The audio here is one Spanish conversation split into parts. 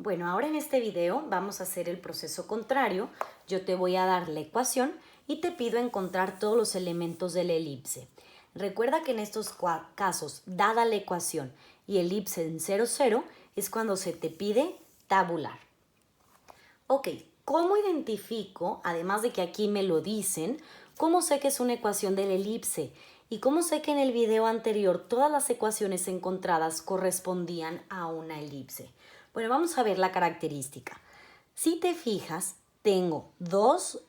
Bueno, ahora en este video vamos a hacer el proceso contrario. Yo te voy a dar la ecuación y te pido encontrar todos los elementos de la elipse. Recuerda que en estos casos, dada la ecuación y elipse en 0, 0, es cuando se te pide tabular. Ok, ¿cómo identifico, además de que aquí me lo dicen, cómo sé que es una ecuación de la elipse? ¿Y cómo sé que en el video anterior todas las ecuaciones encontradas correspondían a una elipse? Bueno, vamos a ver la característica. Si te fijas, tengo dos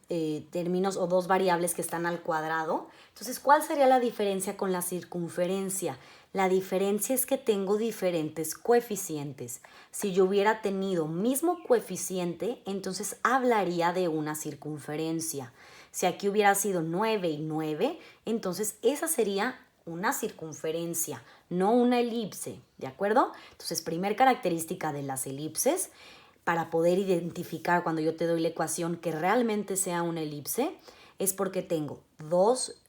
términos o dos variables que están al cuadrado. Entonces, ¿cuál sería la diferencia con la circunferencia? La diferencia es que tengo diferentes coeficientes. Si yo hubiera tenido mismo coeficiente, entonces hablaría de una circunferencia. Si aquí hubiera sido 9 y 9, entonces esa sería una circunferencia, no una elipse, ¿de acuerdo? Entonces, primer característica de las elipses, para poder identificar cuando yo te doy la ecuación que realmente sea una elipse, es porque tengo dos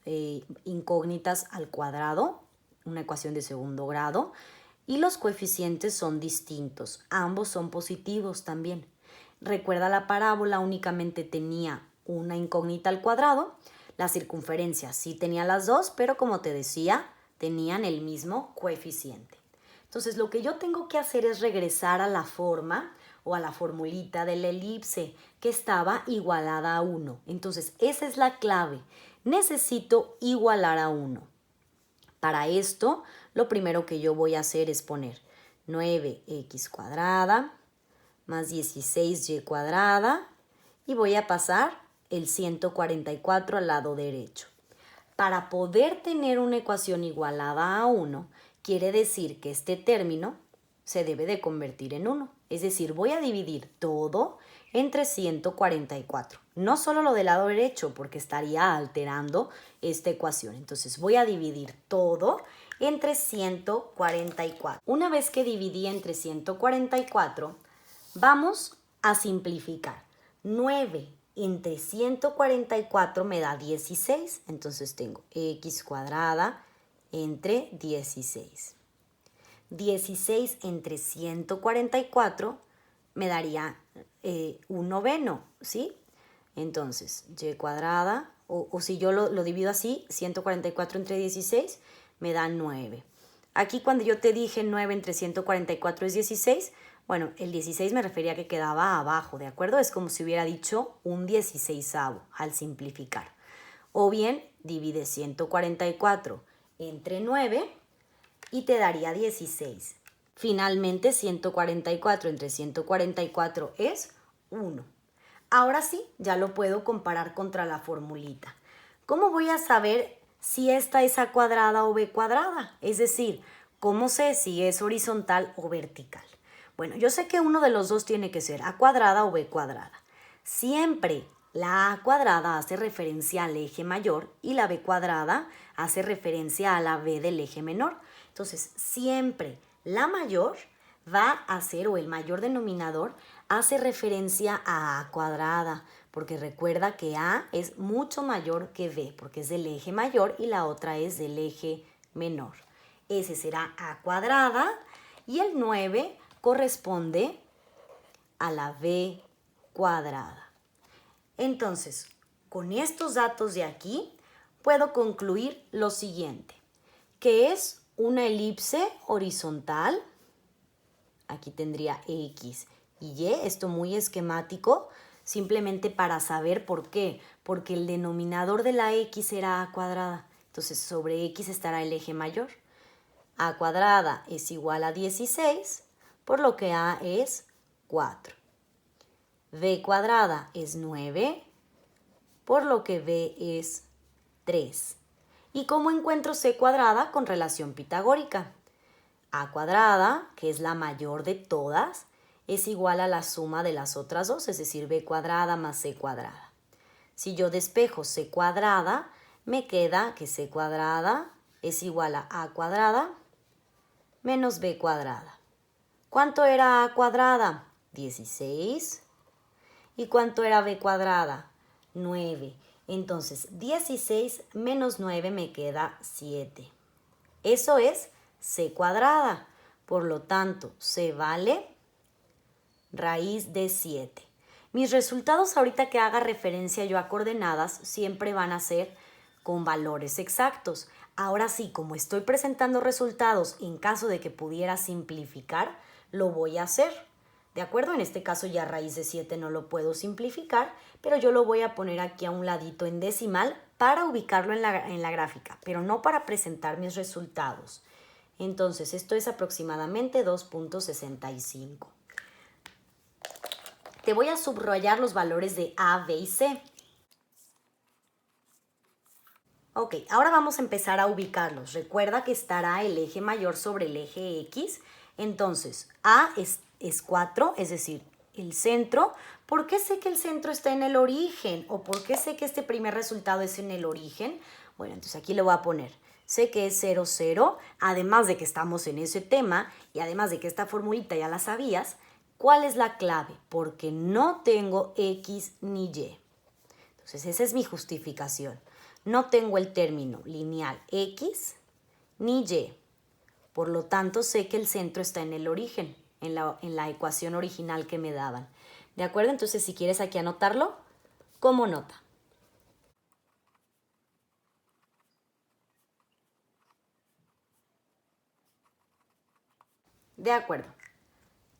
incógnitas al cuadrado, una ecuación de segundo grado, y los coeficientes son distintos. Ambos son positivos también. Recuerda, la parábola únicamente tenía una incógnita al cuadrado. La circunferencia sí tenía las dos, pero como te decía, tenían el mismo coeficiente. Entonces, lo que yo tengo que hacer es regresar a la forma o a la formulita de la elipse que estaba igualada a 1. Entonces, esa es la clave. Necesito igualar a 1. Para esto, lo primero que yo voy a hacer es poner 9x cuadrada más 16y cuadrada y voy a pasar el 144 al lado derecho. Para poder tener una ecuación igualada a 1, quiere decir que este término se debe de convertir en 1. Es decir, voy a dividir todo entre 144. No solo lo del lado derecho, porque estaría alterando esta ecuación. Entonces voy a dividir todo entre 144. Una vez que dividí entre 144, vamos a simplificar. 9 entre 144 me da 16. Entonces tengo x cuadrada entre 16. 16 entre 144 me daría un noveno, ¿sí? Entonces, y cuadrada, o si yo lo divido así, 144 entre 16 me da 9. Aquí cuando yo te dije 9 entre 144 es 16, bueno, el 16 me refería a que quedaba abajo, ¿de acuerdo? Es como si hubiera dicho un 16avo al simplificar. O bien, divide 144 entre 9 y te daría 16. Finalmente, 144 entre 144 es 1. Ahora sí, ya lo puedo comparar contra la formulita. ¿Cómo voy a saber si esta es A cuadrada o B cuadrada? Es decir, ¿cómo sé si es horizontal o vertical? Bueno, yo sé que uno de los dos tiene que ser A cuadrada o B cuadrada. Siempre la A cuadrada hace referencia al eje mayor y la B cuadrada hace referencia a la B del eje menor. Entonces, siempre la mayor va a ser, o el mayor denominador, hace referencia a A cuadrada, porque recuerda que A es mucho mayor que B, porque es del eje mayor y la otra es del eje menor. Ese será A cuadrada y el 9 corresponde a la B cuadrada. Entonces, con estos datos de aquí, puedo concluir lo siguiente, que es una elipse horizontal. Aquí tendría X y Y, esto muy esquemático, simplemente para saber por qué. Porque el denominador de la X era A cuadrada. Entonces, sobre X estará el eje mayor. A cuadrada es igual a 16, por lo que A es 4. B cuadrada es 9, por lo que B es 3. ¿Y cómo encuentro C cuadrada con relación pitagórica? A cuadrada, que es la mayor de todas, es igual a la suma de las otras dos, es decir, B cuadrada más C cuadrada. Si yo despejo C cuadrada, me queda que C cuadrada es igual a cuadrada menos B cuadrada. ¿Cuánto era A cuadrada? 16. ¿Y cuánto era B cuadrada? 9. Entonces, 16 menos 9 me queda 7. Eso es C cuadrada. Por lo tanto, C vale raíz de 7. Mis resultados ahorita que haga referencia yo a coordenadas siempre van a ser con valores exactos. Ahora sí, como estoy presentando resultados en caso de que pudiera simplificar, lo voy a hacer. ¿De acuerdo? En este caso ya raíz de 7 no lo puedo simplificar, pero yo lo voy a poner aquí a un ladito en decimal para ubicarlo en la gráfica, pero no para presentar mis resultados. Entonces, esto es aproximadamente 2.65. Te voy a subrayar los valores de A, B y C. Ok, ahora vamos a empezar a ubicarlos. Recuerda que estará el eje mayor sobre el eje X. Entonces, A es 4, es decir, el centro. ¿Por qué sé que el centro está en el origen? ¿O por qué sé que este primer resultado es en el origen? Bueno, entonces aquí le voy a poner. Sé que es 0, 0, además de que estamos en ese tema y además de que esta formulita ya la sabías. ¿Cuál es la clave? Porque no tengo X ni Y. Entonces, esa es mi justificación. No tengo el término lineal X ni Y. Por lo tanto, sé que el centro está en el origen, en la ecuación original que me daban. ¿De acuerdo? Entonces, si quieres aquí anotarlo, como nota. De acuerdo.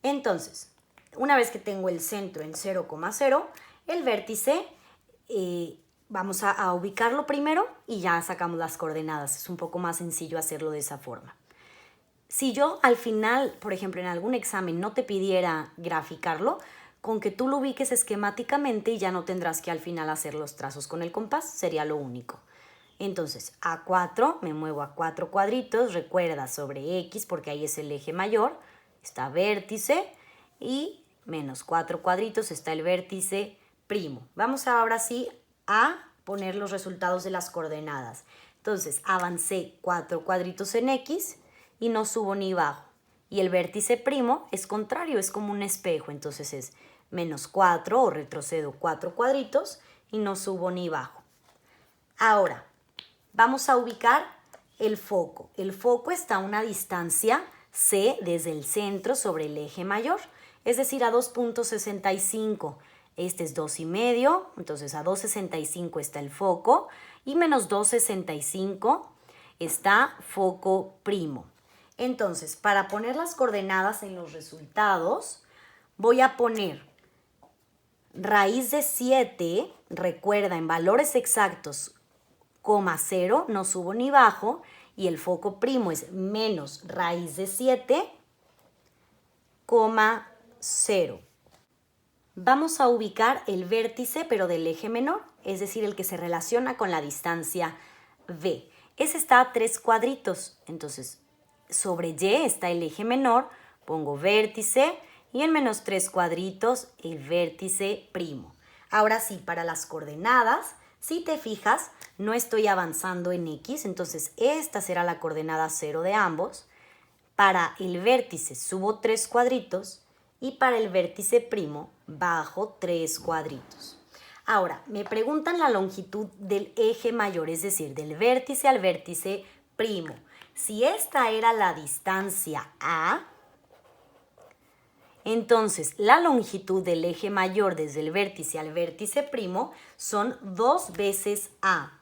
Entonces, una vez que tengo el centro en 0,0, el vértice vamos a ubicarlo primero y ya sacamos las coordenadas. Es un poco más sencillo hacerlo de esa forma. Si yo al final, por ejemplo, en algún examen no te pidiera graficarlo, con que tú lo ubiques esquemáticamente y ya no tendrás que al final hacer los trazos con el compás, sería lo único. Entonces, A4, me muevo a 4 cuadritos, recuerda sobre X porque ahí es el eje mayor, está vértice y menos 4 cuadritos está el vértice primo. Vamos ahora sí a poner los resultados de las coordenadas. Entonces, avancé 4 cuadritos en X y no subo ni bajo. Y el vértice primo es contrario, es como un espejo, entonces es menos 4 o retrocedo 4 cuadritos y no subo ni bajo. Ahora, vamos a ubicar el foco. El foco está a una distancia C desde el centro sobre el eje mayor, es decir, a 2.65. Este es 2,5, entonces a 2,65 está el foco y menos 2,65 está foco primo. Entonces, para poner las coordenadas en los resultados, voy a poner raíz de 7, recuerda, en valores exactos, 0, no subo ni bajo, y el foco primo es menos raíz de 7, 0. Vamos a ubicar el vértice, pero del eje menor, es decir, el que se relaciona con la distancia B. Ese está a 3 cuadritos, entonces sobre Y está el eje menor, pongo vértice y en menos 3 cuadritos el vértice primo. Ahora sí, para las coordenadas, si te fijas, no estoy avanzando en X, entonces esta será la coordenada 0 de ambos. Para el vértice subo 3 cuadritos y para el vértice primo bajo 3 cuadritos. Ahora, me preguntan la longitud del eje mayor, es decir, del vértice al vértice primo. Si esta era la distancia A, entonces la longitud del eje mayor desde el vértice al vértice primo son 2 veces A.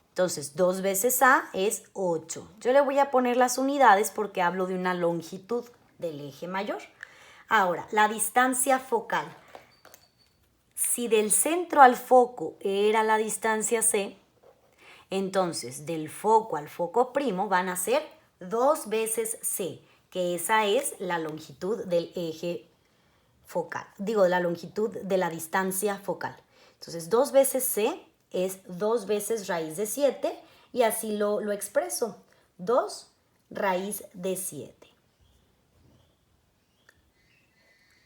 Entonces, 2 veces A es 8. Yo le voy a poner las unidades porque hablo de una longitud del eje mayor. Ahora, la distancia focal. Si del centro al foco era la distancia C, entonces del foco al foco primo van a ser 2 veces C, que esa es la longitud del eje focal. Digo, la longitud de la distancia focal. Entonces, 2 veces C es 2 veces raíz de 7 y así lo expreso. 2 raíz de 7.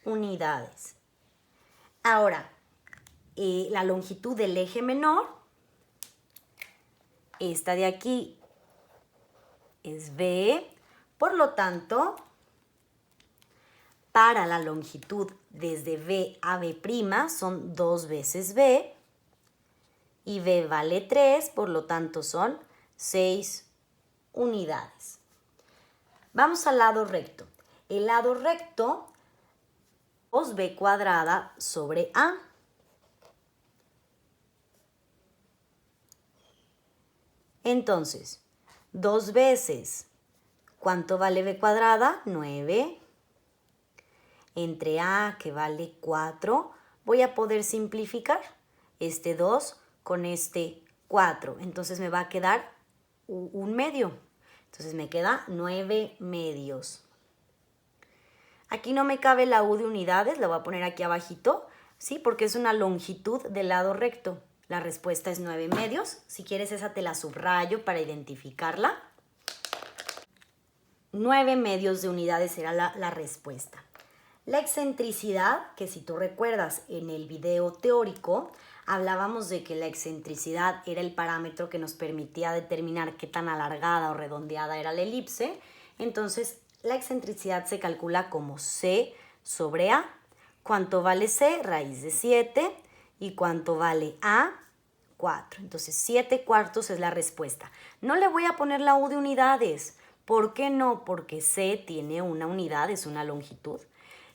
Unidades. Ahora, la longitud del eje menor, esta de aquí es B, por lo tanto, para la longitud desde B a B' son 2 veces B, y B vale 3, por lo tanto son 6 unidades. Vamos al lado recto. El lado recto 2b cuadrada sobre a. Entonces, 2 veces, ¿cuánto vale b cuadrada? 9. Entre a, que vale 4, voy a poder simplificar este 2 con este 4. Entonces me va a quedar un medio. Entonces me queda 9 medios. Aquí no me cabe la u de unidades, la voy a poner aquí abajito, ¿sí? Porque es una longitud del lado recto. La respuesta es 9 medios. Si quieres esa te la subrayo para identificarla. 9 medios de unidades era la respuesta. La excentricidad, que si tú recuerdas en el video teórico, hablábamos de que la excentricidad era el parámetro que nos permitía determinar qué tan alargada o redondeada era la elipse. Entonces, la excentricidad se calcula como C sobre A. ¿Cuánto vale C? Raíz de 7. ¿Y cuánto vale A? 4. Entonces, 7/4 es la respuesta. No le voy a poner la U de unidades. ¿Por qué no? Porque C tiene una unidad, es una longitud.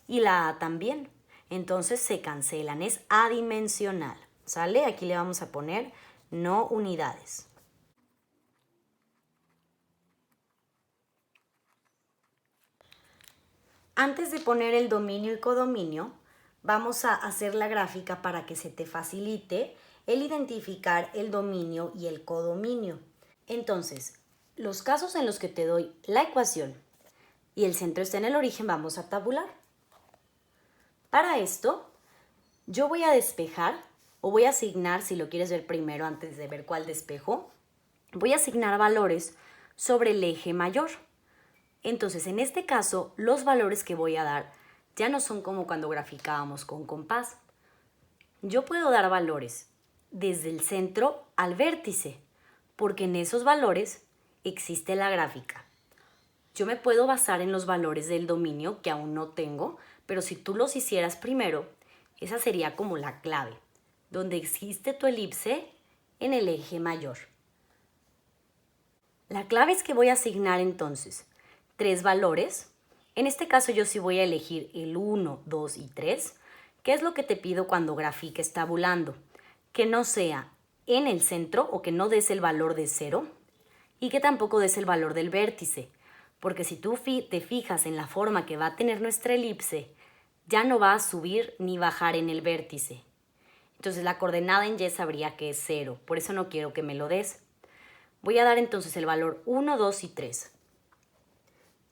Y la A también. Entonces se cancelan, es adimensional. ¿Sale? Aquí le vamos a poner no unidades. Antes de poner el dominio y codominio, vamos a hacer la gráfica para que se te facilite el identificar el dominio y el codominio. Entonces, los casos en los que te doy la ecuación y el centro está en el origen, vamos a tabular. Para esto, yo voy a despejar o voy a asignar, si lo quieres ver primero antes de ver cuál despejo, voy a asignar valores sobre el eje mayor. Entonces, en este caso, los valores que voy a dar ya no son como cuando graficábamos con compás. Yo puedo dar valores desde el centro al vértice, porque en esos valores existe la gráfica. Yo me puedo basar en los valores del dominio, que aún no tengo, pero si tú los hicieras primero, esa sería como la clave, donde existe tu elipse en el eje mayor. La clave es que voy a asignar entonces 3 valores. En este caso yo sí voy a elegir el 1, 2 y 3. ¿Qué es lo que te pido cuando grafiques tabulando? Que no sea en el centro o que no des el valor de 0 y que tampoco des el valor del vértice. Porque si tú te fijas en la forma que va a tener nuestra elipse, ya no va a subir ni bajar en el vértice. Entonces la coordenada en Y sabría que es 0, por eso no quiero que me lo des. Voy a dar entonces el valor 1, 2 y 3.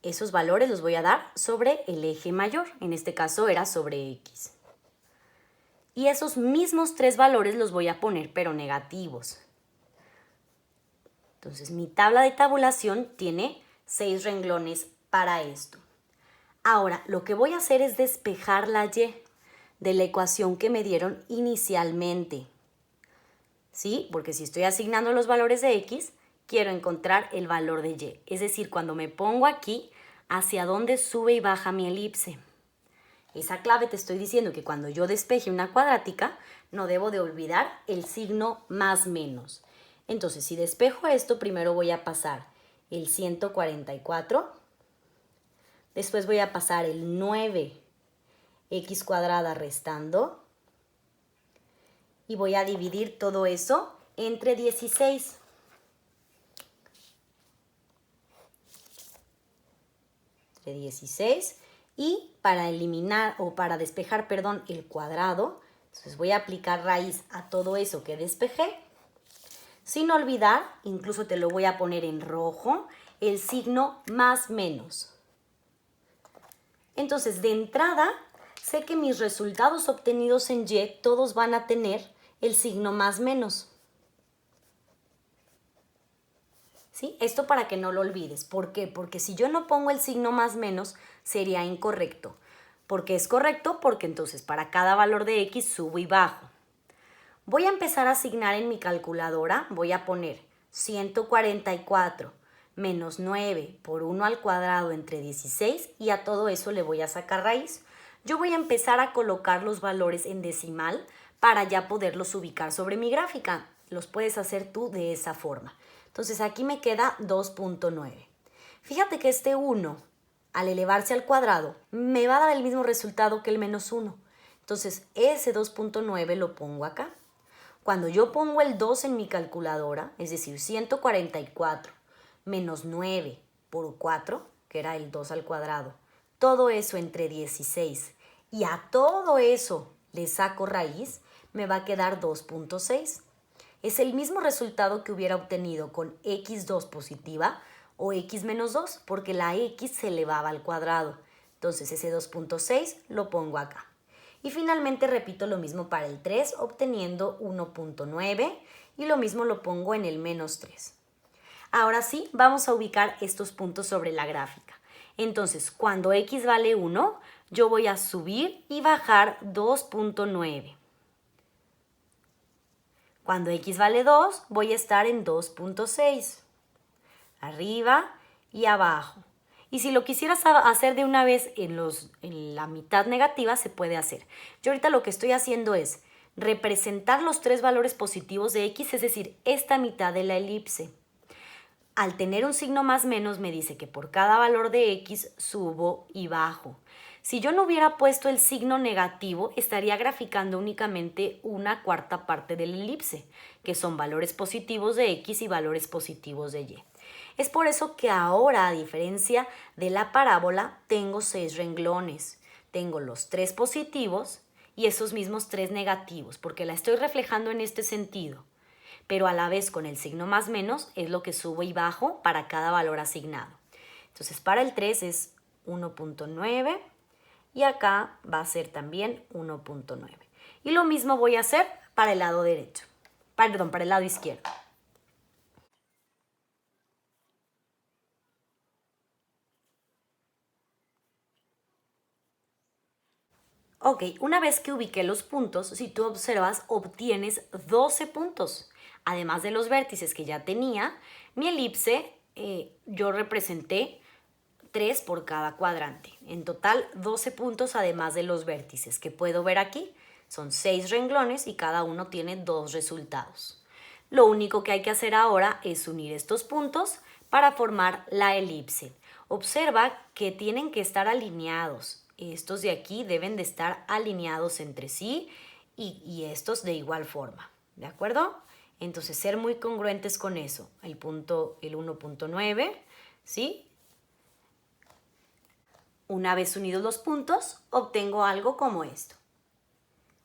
Esos valores los voy a dar sobre el eje mayor, en este caso era sobre X. Y esos mismos 3 valores los voy a poner pero negativos. Entonces mi tabla de tabulación tiene 6 renglones para esto. Ahora, lo que voy a hacer es despejar la Y de la ecuación que me dieron inicialmente. ¿Sí? Porque si estoy asignando los valores de X, quiero encontrar el valor de Y. Es decir, cuando me pongo aquí, hacia dónde sube y baja mi elipse. Esa clave te estoy diciendo que cuando yo despeje una cuadrática, no debo de olvidar el signo más menos. Entonces, si despejo esto, primero voy a pasar el 144. Después voy a pasar el 9x cuadrada restando. Y voy a dividir todo eso entre 16. Entre 16. Y para eliminar o para despejar, perdón, el cuadrado, entonces voy a aplicar raíz a todo eso que despejé. Sin olvidar, incluso te lo voy a poner en rojo, el signo más menos. Entonces, de entrada, sé que mis resultados obtenidos en Y todos van a tener el signo más menos. ¿Sí? Esto para que no lo olvides. ¿Por qué? Porque si yo no pongo el signo más menos, sería incorrecto. ¿Por qué es correcto? Porque entonces para cada valor de X subo y bajo. Voy a empezar a asignar en mi calculadora, voy a poner 144 menos 9 por 1 al cuadrado entre 16 y a todo eso le voy a sacar raíz. Yo voy a empezar a colocar los valores en decimal para ya poderlos ubicar sobre mi gráfica. Los puedes hacer tú de esa forma. Entonces aquí me queda 2.9. Fíjate que este 1 al elevarse al cuadrado, me va a dar el mismo resultado que el menos 1. Entonces, ese 2.9 lo pongo acá. Cuando yo pongo el 2 en mi calculadora, es decir, 144 menos 9 por 4, que era el 2 al cuadrado, todo eso entre 16, y a todo eso le saco raíz, me va a quedar 2.6. Es el mismo resultado que hubiera obtenido con x2 positiva o x menos 2, porque la x se elevaba al cuadrado. Entonces ese 2.6 lo pongo acá. Y finalmente repito lo mismo para el 3, obteniendo 1.9, y lo mismo lo pongo en el menos 3. Ahora sí, vamos a ubicar estos puntos sobre la gráfica. Entonces, cuando x vale 1, yo voy a subir y bajar 2.9. Cuando x vale 2, voy a estar en 2.6. Arriba y abajo. Y si lo quisieras hacer de una vez en la mitad negativa, se puede hacer. Yo ahorita lo que estoy haciendo es representar los tres valores positivos de x, es decir, esta mitad de la elipse. Al tener un signo más menos me dice que por cada valor de x subo y bajo. Si yo no hubiera puesto el signo negativo, estaría graficando únicamente una cuarta parte de la elipse, que son valores positivos de x y valores positivos de y. Es por eso que ahora, a diferencia de la parábola, tengo 6 renglones. Tengo los 3 positivos y esos mismos 3 negativos, porque la estoy reflejando en este sentido. Pero a la vez con el signo más menos es lo que subo y bajo para cada valor asignado. Entonces para el 3 es 1.9 y acá va a ser también 1.9. Y lo mismo voy a hacer para el lado derecho, perdón, para el lado izquierdo. Ok, una vez que ubiqué los puntos, si tú observas, obtienes 12 puntos. Además de los vértices que ya tenía, mi elipse yo representé 3 por cada cuadrante. En total, 12 puntos además de los vértices que puedo ver aquí. Son 6 renglones y cada uno tiene 2 resultados. Lo único que hay que hacer ahora es unir estos puntos para formar la elipse. Observa que tienen que estar alineados. Estos de aquí deben de estar alineados entre sí y estos de igual forma. ¿De acuerdo? Entonces, ser muy congruentes con eso. El punto, el 1.9, ¿sí? Una vez unidos los puntos, obtengo algo como esto.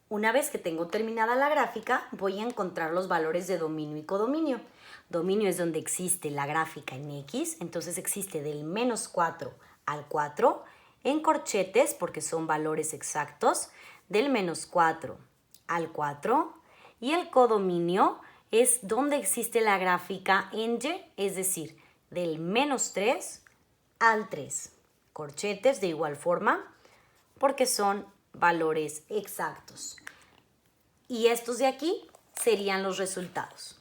Una vez que tengo terminada la gráfica, voy a encontrar los valores de dominio y codominio. Dominio es donde existe la gráfica en X, entonces existe del menos 4 al 4, en corchetes, porque son valores exactos, del menos 4 al 4, y el codominio es donde existe la gráfica en Y, es decir, del menos 3 al 3. Corchetes de igual forma, porque son valores exactos. Y estos de aquí serían los resultados.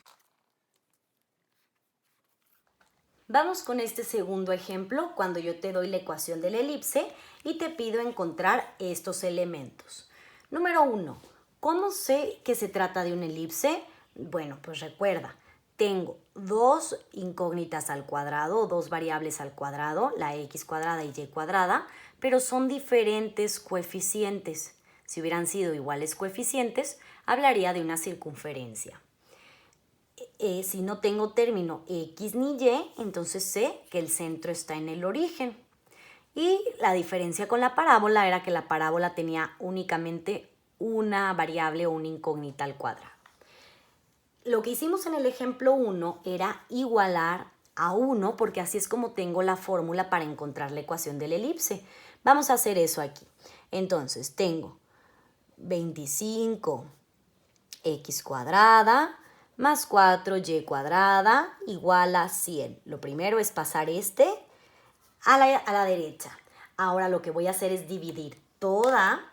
Vamos con este segundo ejemplo, cuando yo te doy la ecuación de la elipse y te pido encontrar estos elementos. Número 1. ¿Cómo sé que se trata de una elipse? Bueno, pues recuerda, tengo dos incógnitas al cuadrado, dos variables al cuadrado, la x cuadrada y y cuadrada, pero son diferentes coeficientes. Si hubieran sido iguales coeficientes, hablaría de una circunferencia. Si no tengo término x ni y, entonces sé que el centro está en el origen. Y la diferencia con la parábola era que la parábola tenía únicamente una variable o una incógnita al cuadrado. Lo que hicimos en el ejemplo 1 era igualar a 1, porque así es como tengo la fórmula para encontrar la ecuación de la elipse. Vamos a hacer eso aquí. Entonces tengo 25x cuadrada más 4y cuadrada igual a 100. Lo primero es pasar este a la derecha. Ahora lo que voy a hacer es dividir toda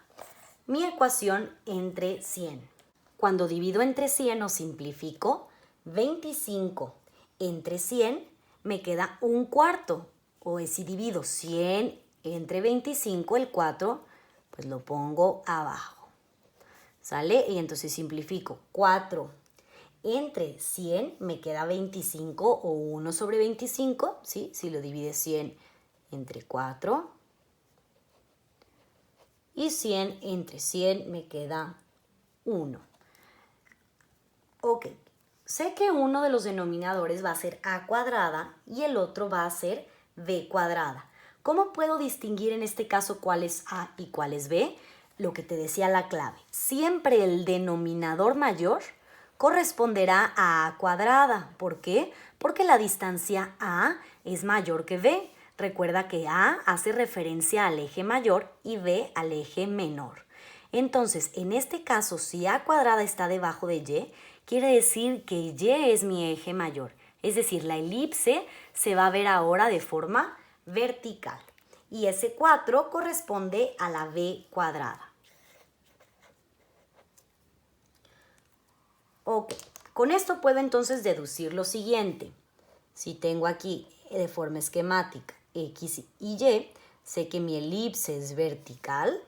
mi ecuación entre 100. Cuando divido entre 100 o simplifico, 25 entre 100 me queda un cuarto. O si divido 100 entre 25, el 4, pues lo pongo abajo. ¿Sale? Y entonces simplifico 4 entre 100 me queda 25 o 1 sobre 25, ¿sí? Si lo divides 100 entre 4. Y 100 entre 100 me queda 1. Ok, sé que uno de los denominadores va a ser a cuadrada y el otro va a ser b cuadrada. ¿Cómo puedo distinguir en este caso cuál es a y cuál es b? Lo que te decía la clave. Siempre el denominador mayor corresponderá a a cuadrada. ¿Por qué? Porque la distancia a es mayor que b. Recuerda que a hace referencia al eje mayor y b al eje menor. Entonces, en este caso, si a cuadrada está debajo de y, quiere decir que y es mi eje mayor. Es decir, la elipse se va a ver ahora de forma vertical. Y ese 4 corresponde a la b cuadrada. Ok, con esto puedo entonces deducir lo siguiente. Si tengo aquí de forma esquemática x y y, sé que mi elipse es vertical,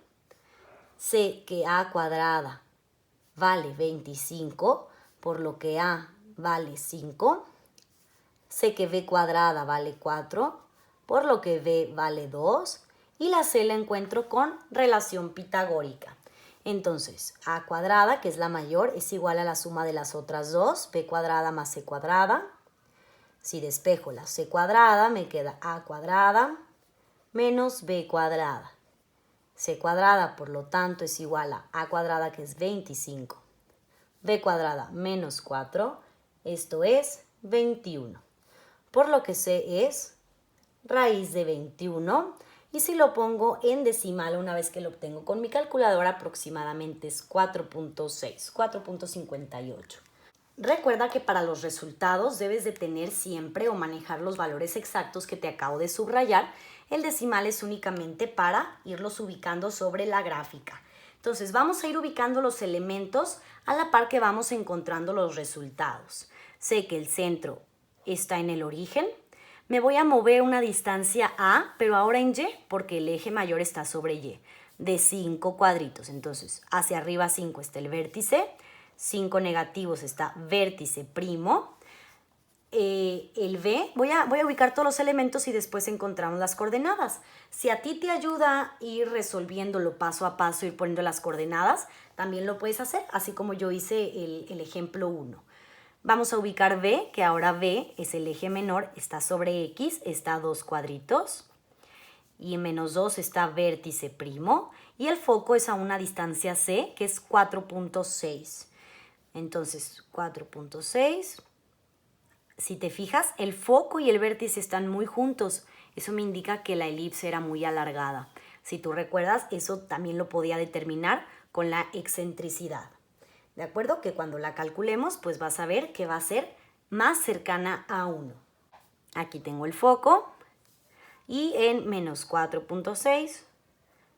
sé que a cuadrada vale 25, por lo que a vale 5, sé que b cuadrada vale 4, por lo que b vale 2, y la c la encuentro con relación pitagórica. Entonces, a cuadrada, que es la mayor, es igual a la suma de las otras dos, b cuadrada más c cuadrada. Si despejo la c cuadrada, me queda a cuadrada menos b cuadrada. C cuadrada, por lo tanto, es igual a cuadrada, que es 25. B cuadrada menos 4, esto es 21. Por lo que C es raíz de 21. Y si lo pongo en decimal, una vez que lo obtengo con mi calculadora, aproximadamente es 4.6, 4.58. Recuerda que para los resultados debes de tener siempre o manejar los valores exactos que te acabo de subrayar. El decimal es únicamente para irlos ubicando sobre la gráfica. Entonces vamos a ir ubicando los elementos a la par que vamos encontrando los resultados. Sé que el centro está en el origen. Me voy a mover una distancia A, pero ahora en Y, porque el eje mayor está sobre Y, de 5 cuadritos. Entonces, hacia arriba 5 está el vértice, 5 negativos está vértice primo. El B, voy a ubicar todos los elementos y después encontramos las coordenadas. Si a ti te ayuda ir resolviéndolo paso a paso, ir poniendo las coordenadas, también lo puedes hacer, así como yo hice el ejemplo 1. Vamos a ubicar B, que ahora B es el eje menor, está sobre X, está a 2 cuadritos. Y en menos 2 está vértice primo. Y el foco es a una distancia C, que es 4.6. Entonces, 4.6. Si te fijas, el foco y el vértice están muy juntos. Eso me indica que la elipse era muy alargada. Si tú recuerdas, eso también lo podía determinar con la excentricidad. ¿De acuerdo? Que cuando la calculemos, pues vas a ver que va a ser más cercana a 1. Aquí tengo el foco y en menos 4.6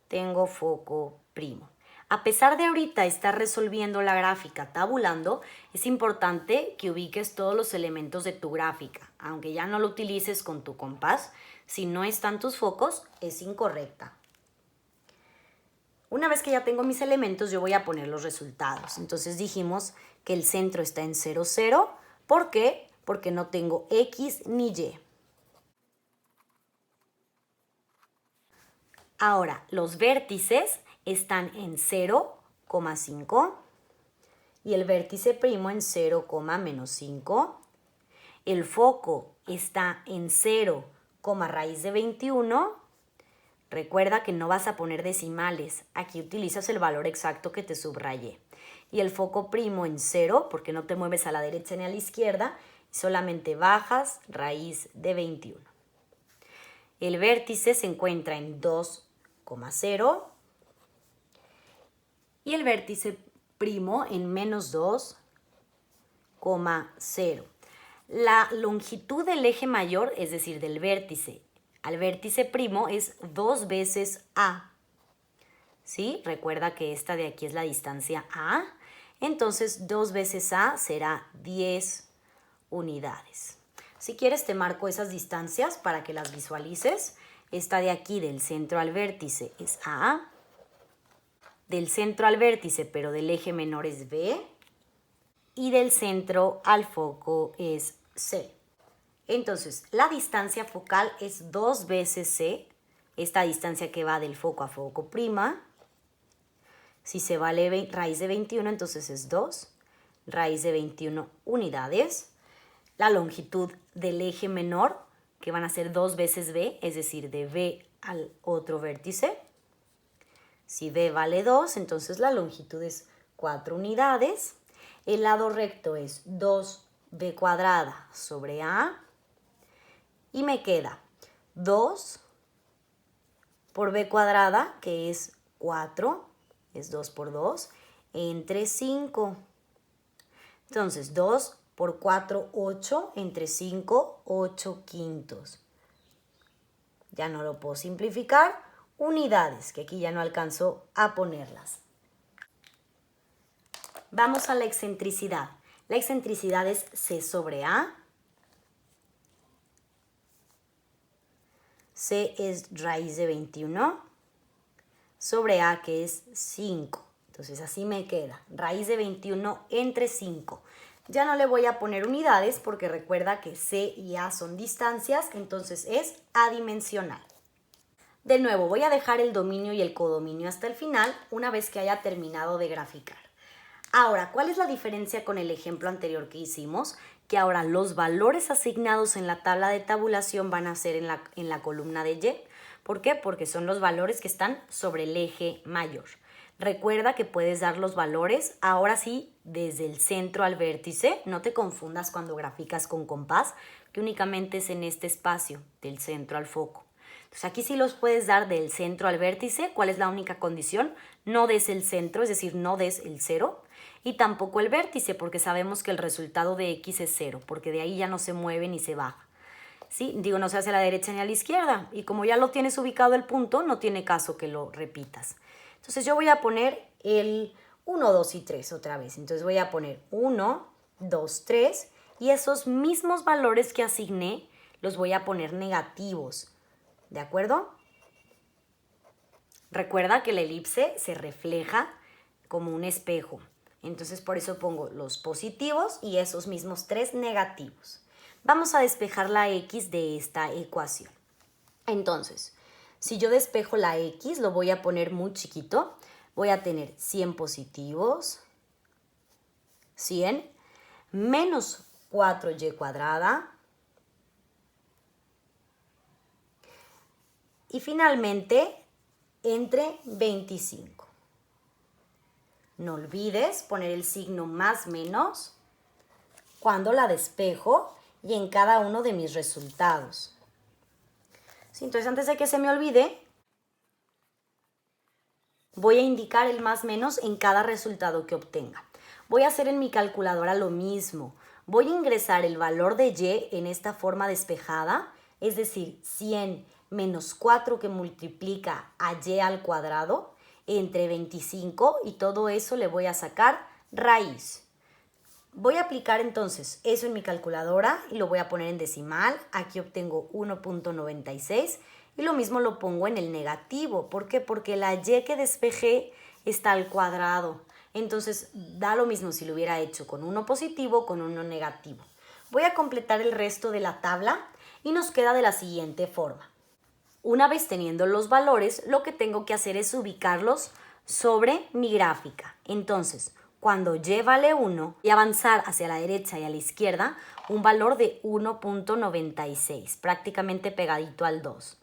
tengo foco primo. A pesar de ahorita estar resolviendo la gráfica tabulando, es importante que ubiques todos los elementos de tu gráfica. Aunque ya no lo utilices con tu compás, si no están tus focos, es incorrecta. Una vez que ya tengo mis elementos, yo voy a poner los resultados. Entonces dijimos que el centro está en 0, 0. ¿Por qué? Porque no tengo X ni Y. Ahora, los vértices están en 0,5 y el vértice primo en 0,-5. El foco está en 0, raíz de 21. Recuerda que no vas a poner decimales. Aquí utilizas el valor exacto que te subrayé. Y el foco primo en 0, porque no te mueves a la derecha ni a la izquierda, solamente bajas raíz de 21. El vértice se encuentra en 2,0 y el vértice primo en menos 2,0. La longitud del eje mayor, es decir, del vértice al vértice primo, es 2 veces A. ¿Sí? Recuerda que esta de aquí es la distancia A. Entonces, 2 veces A será 10 unidades. Si quieres, te marco esas distancias para que las visualices. Esta de aquí del centro al vértice es A. Del centro al vértice, pero del eje menor, es B. Y del centro al foco es C. Entonces, la distancia focal es 2 veces C, esta distancia que va del foco a foco prima. Si se vale raíz de 21, entonces es 2 raíz de 21 unidades. La longitud del eje menor, que van a ser 2 veces B, es decir, de B al otro vértice. Si B vale 2, entonces la longitud es 4 unidades. El lado recto es 2B cuadrada sobre A. Y me queda 2 por B cuadrada, que es 4, es 2 por 2, entre 5. Entonces, 2 por 4, 8, entre 5, 8 quintos. Ya no lo puedo simplificar. Unidades, que aquí ya no alcanzo a ponerlas. Vamos a la excentricidad. La excentricidad es C sobre A. C es raíz de 21 sobre A, que es 5. Entonces así me queda, raíz de 21 entre 5. Ya no le voy a poner unidades porque recuerda que C y A son distancias, entonces es adimensional. De nuevo, voy a dejar el dominio y el codominio hasta el final una vez que haya terminado de graficar. Ahora, ¿cuál es la diferencia con el ejemplo anterior que hicimos? Que ahora los valores asignados en la tabla de tabulación van a ser en la columna de Y. ¿Por qué? Porque son los valores que están sobre el eje mayor. Recuerda que puedes dar los valores, ahora sí, desde el centro al vértice. No te confundas cuando graficas con compás, que únicamente es en este espacio, del centro al foco. Entonces aquí sí los puedes dar del centro al vértice. ¿Cuál es la única condición? No des el centro, es decir, no des el 0. Y tampoco el vértice, porque sabemos que el resultado de X es 0, porque de ahí ya no se mueve ni se baja. ¿Sí? Digo, no se hace a la derecha ni a la izquierda. Y como ya lo tienes ubicado el punto, no tiene caso que lo repitas. Entonces yo voy a poner el 1, 2 y 3 otra vez. Entonces voy a poner 1, 2, 3 y esos mismos valores que asigné los voy a poner negativos. ¿De acuerdo? Recuerda que la elipse se refleja como un espejo. Entonces por eso pongo los positivos y esos mismos 3 negativos. Vamos a despejar la X de esta ecuación. Entonces, si yo despejo la X, lo voy a poner muy chiquito. Voy a tener 100 positivos, 100, menos 4y cuadrada. Y finalmente, entre 25. No olvides poner el signo más menos cuando la despejo y en cada uno de mis resultados. Sí, entonces antes de que se me olvide, voy a indicar el más menos en cada resultado que obtenga. Voy a hacer en mi calculadora lo mismo. Voy a ingresar el valor de y en esta forma despejada, es decir, 100 menos 4 que multiplica a y al cuadrado entre 25 y todo eso le voy a sacar raíz. Voy a aplicar entonces eso en mi calculadora y lo voy a poner en decimal. Aquí obtengo 1.96 y lo mismo lo pongo en el negativo. ¿Por qué? Porque la y que despejé está al cuadrado. Entonces da lo mismo si lo hubiera hecho con uno positivo o con uno negativo. Voy a completar el resto de la tabla y nos queda de la siguiente forma. Una vez teniendo los valores, lo que tengo que hacer es ubicarlos sobre mi gráfica. Entonces, cuando y vale 1 y avanzar hacia la derecha y a la izquierda, un valor de 1.96, prácticamente pegadito al 2.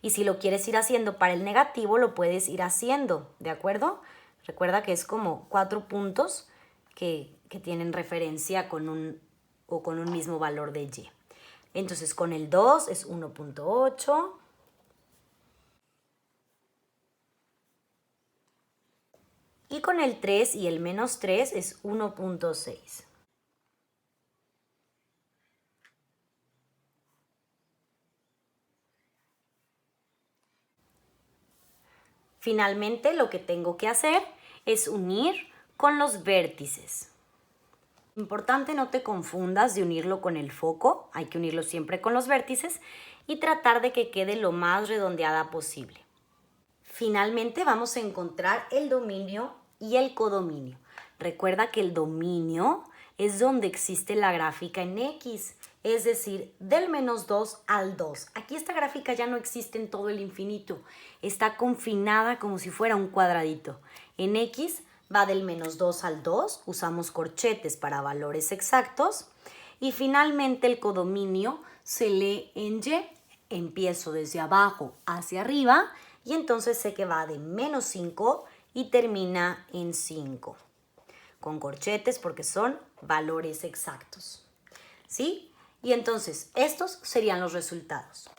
Y si lo quieres ir haciendo para el negativo, lo puedes ir haciendo, ¿de acuerdo? Recuerda que es como 4 puntos que tienen referencia con un mismo valor de y. Entonces, con el 2 es 1.8. Y con el 3 y el menos 3 es 1.6. Finalmente, lo que tengo que hacer es unir con los vértices. Importante, no te confundas de unirlo con el foco, hay que unirlo siempre con los vértices y tratar de que quede lo más redondeada posible. Finalmente vamos a encontrar el dominio y el codominio. Recuerda que el dominio es donde existe la gráfica en X, es decir, del menos 2 al 2. Aquí esta gráfica ya no existe en todo el infinito, está confinada como si fuera un cuadradito. En X va del menos 2 al 2, usamos corchetes para valores exactos y finalmente el codominio se lee en Y. Empiezo desde abajo hacia arriba y entonces sé que va de menos 5 y termina en 5. Con corchetes porque son valores exactos. ¿Sí? Y entonces estos serían los resultados.